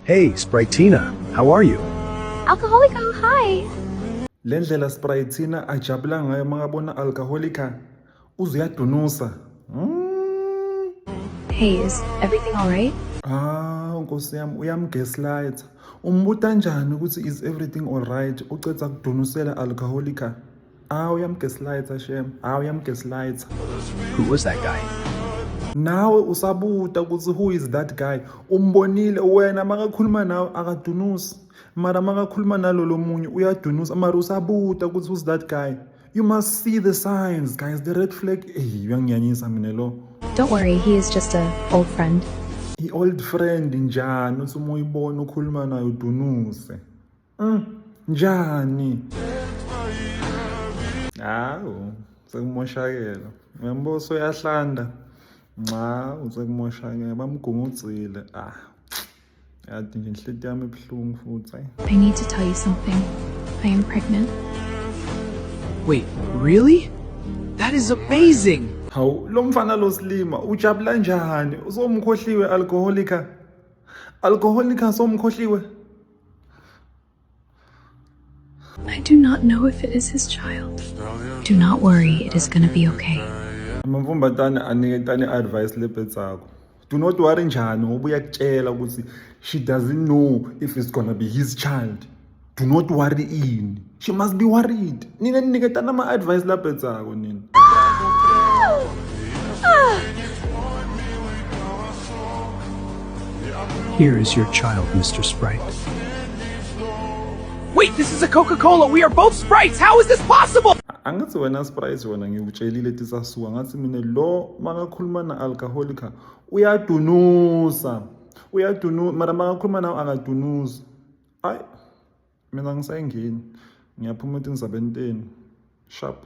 Hey, Spritina, how are you? Alcoholico, hi. Le ndlela Spritina ajabula ngayo makabona Alcoholica uzuyadunusa. Hey, is everything all right? Nkosi yami uyamgaslight. Umbuta kanjani ukuthi is everything all right ucetha kudunusela Alcoholica? Uyamgaslight shem. Uyamgaslight. Who was that guy? Nawe usabuta ukuthi who is that guy? Umbonile wena makakhuluma nawe akadunusi. Mara makakhuluma nalolo munye uyadunusa. Mara usabuta ukuthi who's that guy? You must see the signs, guys. The red flag. Uyangiyanyisa mina lo. Don't worry, he is just an old friend. I-old friend njani uthi uma uyibona ukhuluma nayo udunuse? Njani? Sekumoshakela. Uyambosa uyahlanda. Usekumoshakela bamgungudzile. Yathi nje inhliziyo yami ebuhlungu futhi. I need to tell you something. I am pregnant. Wait, really? That is amazing! Hawu lo mfana lo Slima ujabula njani? Usomkhohliwe Alcoholica. Alcoholica somkhohliwe. I do not know if it is his child. Do not worry, it is going to be okay. Amamfumbatana aniketana advice lebhetsakho. Do not worry njani ngoba uyakutshela ukuthi she doesn't know if it's gonna be his child. Do not worry ini. She must be worried. Nina niniketana ama advice labhetsakho nina. Here is your child, Mr. Sprite. Wait, this is a Coca-Cola! We are both Sprites! How is this possible? Angathi wena Sprite wena ngikutshelile tisasuka ngathi mina lo makakhuluma na Alcoholica uyadunusa. Mara makakhuluma nawe angadunusi. Mina ngisayingeni. Ngiyaphuma ukuthi ngizabenteni. Sharp.